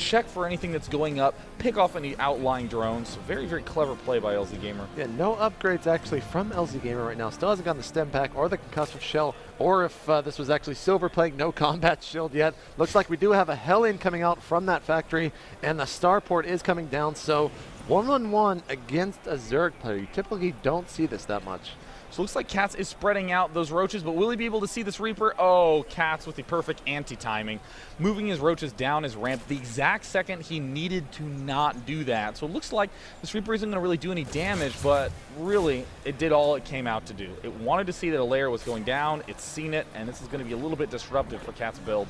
check for anything that's going up, pick off any outlying drones. So very, very clever play by LZgamer. Yeah, no upgrades actually from LZgamer right now. Still hasn't gotten the stem pack or the concussive shell, or if this was actually silver playing, no combat shield yet. Looks like we do have a Hellion coming out from that factory, and the starport is coming down. So 1-on-1 against a Zerg player. You typically don't see this that much. So it looks like Catz is spreading out those roaches, but will he be able to see this Reaper? Oh, Catz with the perfect anti-timing, moving his roaches down his ramp the exact second he needed to not do that. So it looks like this Reaper isn't going to really do any damage, but really, it did all it came out to do. It wanted to see that a layer was going down, it's seen it, and this is going to be a little bit disruptive for Catz build.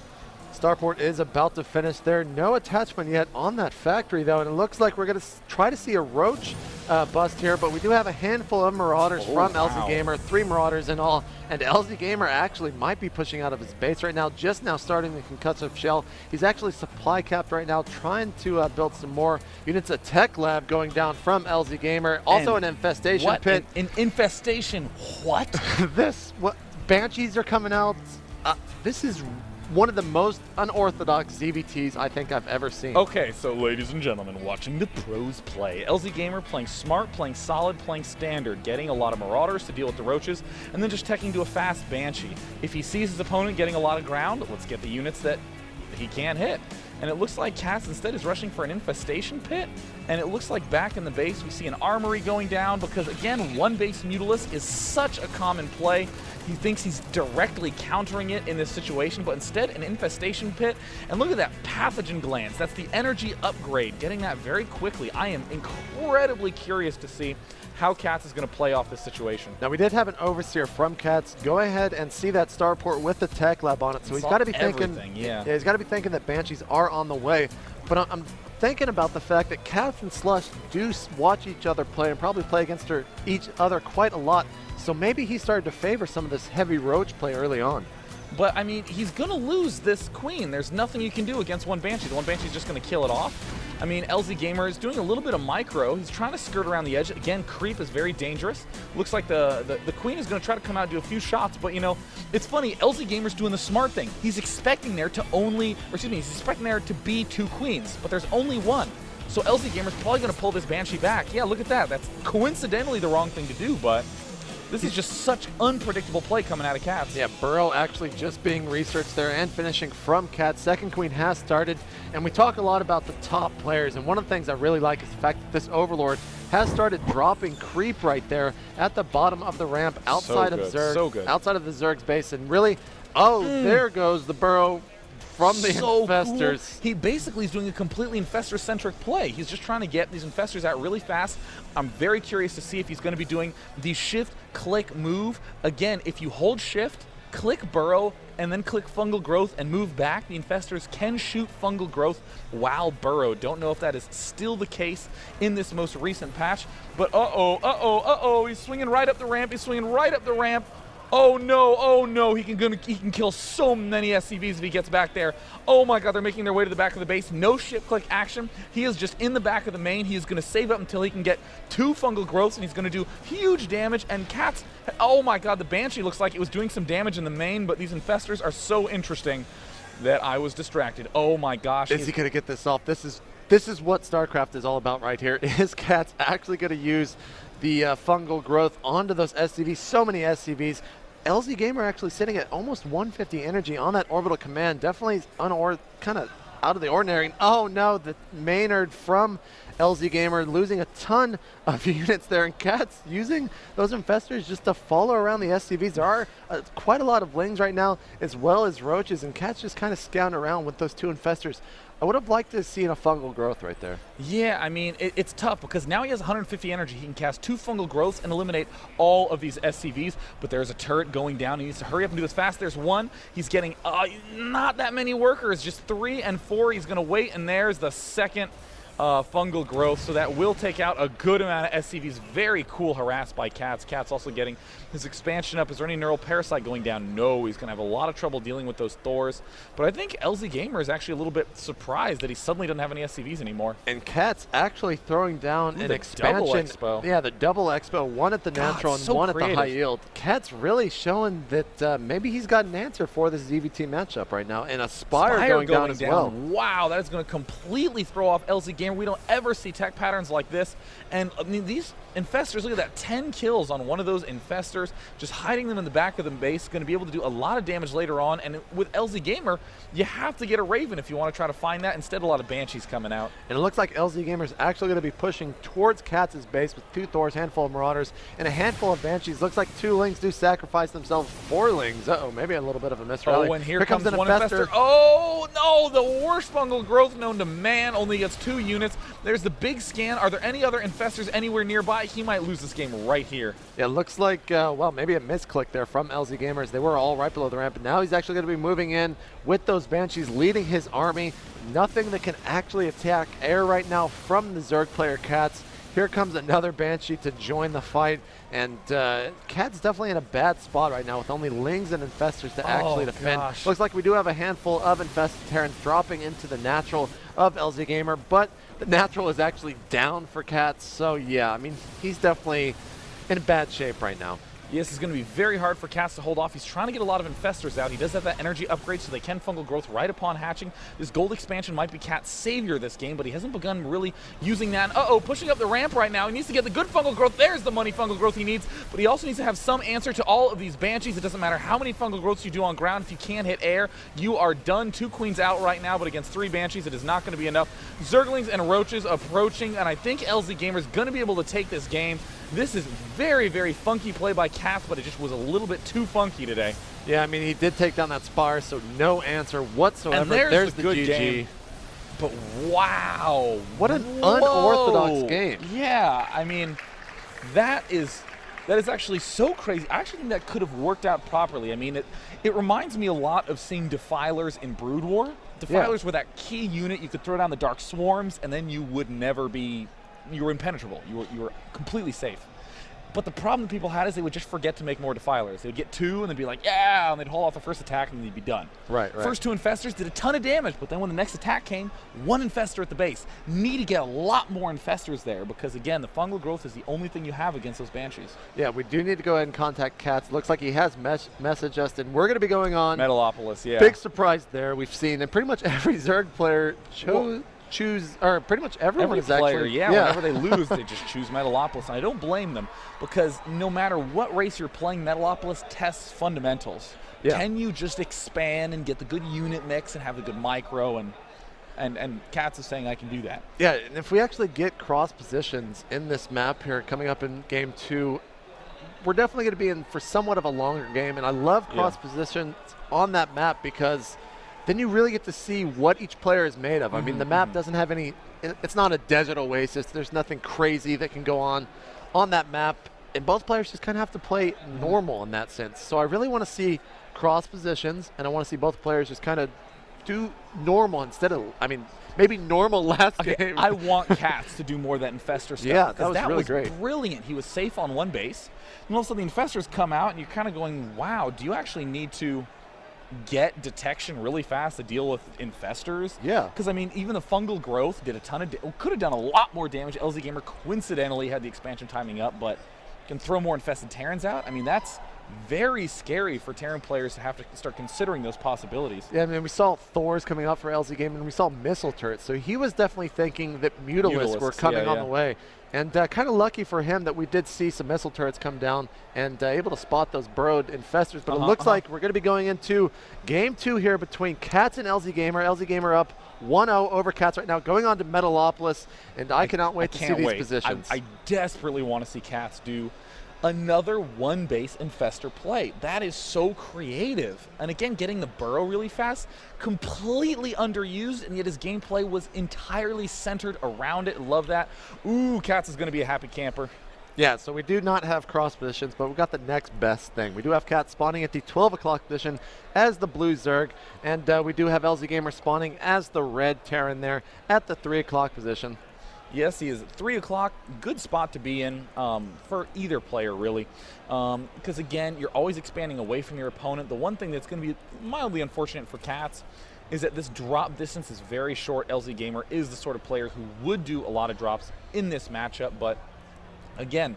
Starport is about to finish there. No attachment yet on that factory, though, and it looks like we're going to try to see a Roach bust here, but we do have a handful of Marauders from LZgamer, 3 Marauders in all, and LZgamer actually might be pushing out of his base right now, just now starting the concussive shell. He's actually supply capped right now, trying to build some more units. A tech lab going down from LZgamer, also an infestation pit. An infestation, what? Banshees are coming out. This is one of the most unorthodox ZVTs I think I've ever seen. Okay, so ladies and gentlemen, watching the pros play. LZgamer playing smart, playing solid, playing standard, getting a lot of Marauders to deal with the Roaches, and then just teching to a fast Banshee. If he sees his opponent getting a lot of ground, let's get the units that he can't hit. And it looks like Catz instead is rushing for an infestation pit, and it looks like back in the base we see an armory going down because, again, one base Mutalisk is such a common play. He thinks he's directly countering it in this situation, but instead an infestation pit. And look at that pathogen glands. That's the energy upgrade, getting that very quickly. I am incredibly curious to see how Catz is going to play off this situation. Now, we did have an Overseer from Catz go ahead and see that starport with the tech lab on it, so he's got to be thinking, he's got to be thinking that Banshees are on the way. But I'm thinking about the fact that Catz and Slush do watch each other play and probably play against each other quite a lot. So maybe he started to favor some of this heavy Roach play early on. But, I mean, he's going to lose this Queen. There's nothing you can do against one Banshee. The one Banshee's just going to kill it off. I mean, LZgamer is doing a little bit of micro. He's trying to skirt around the edge. Again, creep is very dangerous. Looks like the Queen is going to try to come out and do a few shots. But, you know, it's funny. LZgamer's doing the smart thing. He's expecting there to he's expecting there to be 2 Queens. But there's only one. So LZgamer's probably going to pull this Banshee back. Yeah, look at that. That's coincidentally the wrong thing to do, but this is just such unpredictable play coming out of Catz. Yeah, Burrow actually just being researched there and finishing from Catz. Second Queen has started, and we talk a lot about the top players, and one of the things I really like is the fact that this Overlord has started dropping creep right there at the bottom of the ramp outside of Zerg, outside of the Zerg's base, and really, there goes the Burrow from the infestors. Cool. He basically is doing a completely infestor-centric play. He's just trying to get these infestors out really fast. I'm very curious to see if he's going to be doing the shift-click move. Again, if you hold shift, click burrow, and then click fungal growth and move back, the infestors can shoot fungal growth while burrow. Don't know if that is still the case in this most recent patch, but he's swinging right up the ramp. He's swinging right up the ramp. Oh no, he can kill so many SCVs if he gets back there. Oh my god, they're making their way to the back of the base. No shift click action. He is just in the back of the main. He is going to save up until he can get 2 fungal growths, and he's going to do huge damage. And Catz, oh my god, the Banshee looks like it was doing some damage in the main, but these infestors are so interesting that I was distracted. Oh my gosh. Is he going to get this off? This is what StarCraft is all about right here. Is Catz actually going to use the fungal growth onto those SCVs? So many SCVs. LZgamer actually sitting at almost 150 energy on that orbital command. Definitely kind of out of the ordinary. And oh no, the Maynard from LZgamer losing a ton of units there, and Catz using those infestors just to follow around the SCVs. There are quite a lot of Lings right now, as well as Roaches, and Catz just kind of scouting around with those 2 infestors. I would have liked to have seen a fungal growth right there. Yeah, I mean, it's tough because now he has 150 energy. He can cast 2 fungal growths and eliminate all of these SCVs, but there's a turret going down. He needs to hurry up and do this fast. There's 1. He's getting not that many workers, just 3 and 4. He's going to wait, and there's the second fungal growth, so that will take out a good amount of SCVs. Very cool harassed by Catz. Catz also getting his expansion up. Is there any neural parasite going down? No, he's going to have a lot of trouble dealing with those Thors. But I think LZgamer is actually a little bit surprised that he suddenly doesn't have any SCVs anymore. And Catz actually throwing down an expansion. Double expo. Yeah, the double expo, one at the natural and one creative. at the high yield. Catz really showing that maybe he's got an answer for this ZVT matchup right now. And a Spire going down as well. Wow, that is going to completely throw off LZgamer. We don't ever see tech patterns like this. And I mean, these Infestors, look at that, 10 kills on one of those Infestors, just hiding them in the back of the base, going to be able to do a lot of damage later on. And with LZgamer, you have to get a Raven if you want to try to find that. Instead, a lot of Banshees coming out. And it looks like LZgamer is actually going to be pushing towards Catz's base with 2 Thors, handful of Marauders, and a handful of Banshees. Looks like 2 Lings do sacrifice themselves. 4 Lings. Uh-oh, maybe a little bit of a miss. Oh, and here comes one Infestor. Oh, no, the worst fungal growth known to man. Only gets 2 units. There's the big scan. Are there any other Infestors anywhere nearby? He might lose this game right here. Yeah, it looks like, well, maybe a misclick there from LZgamers. They were all right below the ramp, but now he's actually going to be moving in with those Banshees, leading his army. Nothing that can actually attack air right now from the Zerg player Catz. Here comes another Banshee to join the fight, and Catz definitely in a bad spot right now with only Lings and Infestors to actually defend. Gosh. Looks like we do have a handful of Infested Terrans dropping into the natural of LZgamer, but the natural is actually down for Catz, so yeah, I mean, he's definitely in bad shape right now. Yes, it's going to be very hard for Catz to hold off. He's trying to get a lot of Infestors out. He does have that energy upgrade, so they can fungal growth right upon hatching. This gold expansion might be Catz's savior this game, but he hasn't begun really using that. Uh-oh, pushing up the ramp right now. He needs to get the good fungal growth. There's the money fungal growth he needs, but he also needs to have some answer to all of these Banshees. It doesn't matter how many fungal growths you do on ground. If you can't hit air, you are done. 2 Queens out right now, but against 3 Banshees, it is not going to be enough. Zerglings and Roaches approaching, and I think LZgamer is going to be able to take this game. This is very, very funky play by Catz, but it just was a little bit too funky today. Yeah, I mean, he did take down that Spire, so no answer whatsoever. And there's the good GG. game. But wow. What an unorthodox game. Yeah, I mean, that is actually so crazy. I actually think that could have worked out properly. I mean, it reminds me a lot of seeing Defilers in Brood War. Defilers were that key unit. You could throw down the Dark Swarms, and then you would never be... You were impenetrable. You were completely safe. But the problem that people had is they would just forget to make more Defilers. They would get 2 and they'd be like, yeah, and they'd hold off the first attack and they'd be done. Right. First 2 Infestors did a ton of damage, but then when the next attack came, 1 Infestor at the base. Need to get a lot more Infestors there because, again, the fungal growth is the only thing you have against those Banshees. Yeah, we do need to go ahead and contact Catz. Looks like he has messaged us, and we're going to be going on. Metalopolis, yeah. Big surprise there. We've seen, and pretty much every Zerg player pretty much everyone is player, actually. yeah, whenever they lose, they just choose Metalopolis. And I don't blame them because no matter what race you're playing, Metalopolis tests fundamentals. Yeah. Can you just expand and get the good unit mix and have the good micro? And Catz is saying I can do that. Yeah, and if we actually get cross positions in this map here coming up in game 2, we're definitely going to be in for somewhat of a longer game. And I love cross positions on that map because then you really get to see what each player is made of. I mean, the map doesn't have any, it's not a desert oasis. There's nothing crazy that can go on that map. And both players just kind of have to play normal in that sense. So I really want to see cross positions, and I want to see both players just kind of do normal instead of, I mean, maybe normal last game. I want Catz to do more of that Infestor stuff. Yeah, that was really great. Brilliant. He was safe on one base. And all of a sudden the Infestors come out, and you're kind of going, wow, do you actually need to get detection really fast to deal with Infestors? Yeah. Because, I mean, even the fungal growth did a ton of could have done a lot more damage. LZgamer coincidentally had the expansion timing up, but can throw more Infested Terrans out. I mean, that's very scary for Terran players to have to start considering those possibilities. Yeah, I mean, we saw Thors coming out for LZgamer, and we saw missile turrets. So he was definitely thinking that Mutalisks were coming on the way. And kind of lucky for him that we did see some missile turrets come down and able to spot those burrowed Infestors. But it looks like we're going to be going into game 2 here between Catz and LZgamer. LZgamer up 1-0 over Catz right now, going on to Metalopolis. And I cannot wait to see these positions. I desperately want to see Catz do another one base Infestor play. That is so creative. And again, getting the burrow really fast, completely underused, and yet his gameplay was entirely centered around it. Love that. Ooh, Catz is going to be a happy camper. Yeah, so we do not have cross positions, but we got the next best thing. We do have Catz spawning at the 12 o'clock position as the blue Zerg, and we do have LZgamer spawning as the red Terran there at the 3 o'clock position. Yes, he is at 3 o'clock. Good spot to be in for either player, really. Because, again, you're always expanding away from your opponent. The one thing that's going to be mildly unfortunate for Catz is that this drop distance is very short. LZgamer is the sort of player who would do a lot of drops in this matchup, but again,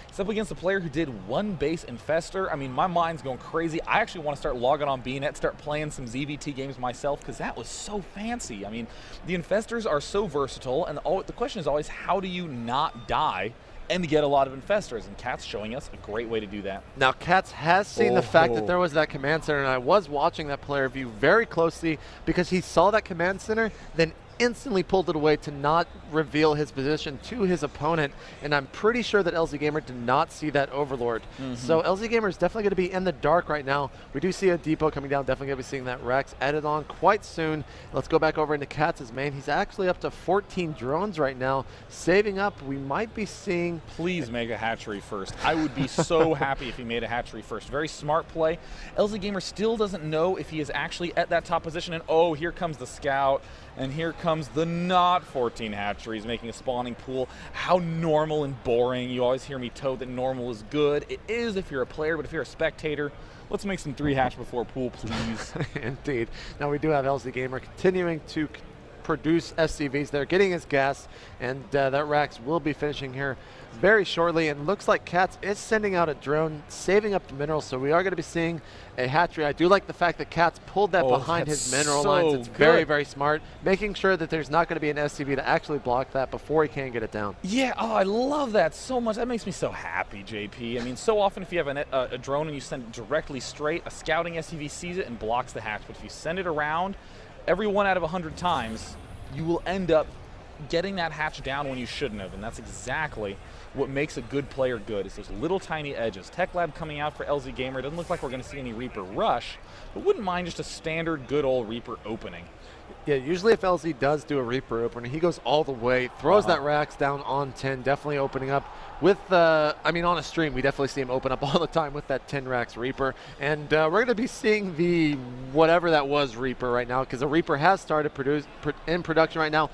it's up against a player who did one base infester. I mean, my mind's going crazy. I actually want to start logging on BNet, start playing some ZVT games myself, because that was so fancy. I mean, the infestors are so versatile, and the question is always, how do you not die and get a lot of infestors? And Catz showing us a great way to do that. Now, Catz has seen the fact that there was that command center, and I was watching that player view very closely because he saw that command center, then instantly pulled it away to not reveal his position to his opponent, and I'm pretty sure that LZgamer did not see that Overlord. So LZgamer is definitely going to be in the dark right now. We do see a depot coming down, definitely going to be seeing that Rex added on quite soon. Let's go back over into Catz's main. He's actually up to 14 drones right now, saving up. We might be seeing... Please make a hatchery first. I would be so happy if he made a hatchery first. Very smart play. LZgamer still doesn't know if he is actually at that top position, and oh, here comes the scout. And here comes the not 14 hatcheries making a spawning pool. How normal and boring. You always hear me tote that normal is good. It is if you're a player, but if you're a spectator, let's make some 3 hatch before pool, please. Indeed. Now we do have LZgamer continuing to produce SCVs there, getting his gas, and that Rax will be finishing here very shortly, and looks like Catz is sending out a drone, saving up the minerals, so we are going to be seeing a hatchery. I do like the fact that Catz pulled that behind his mineral lines. It's very, very smart, making sure that there's not going to be an SCV to actually block that before he can get it down. Yeah, oh, I love that so much. That makes me so happy, JP. I mean, so often if you have a drone and you send it directly straight, a scouting SCV sees it and blocks the hatch, but if you send it around, every 1 out of 100 times, you will end up getting that hatch down when you shouldn't have, and that's exactly what makes a good player good, is those little tiny edges. Tech Lab coming out for LZgamer. It doesn't look like we're going to see any Reaper rush, but wouldn't mind just a standard good old Reaper opening. Yeah, usually if LZ does do a Reaper opener, he goes all the way, throws that Rax down on 10, definitely opening up with, I mean, on a stream, we definitely see him open up all the time with that 10 Rax Reaper. And we're going to be seeing the whatever that was Reaper right now, because the Reaper has started in production right now.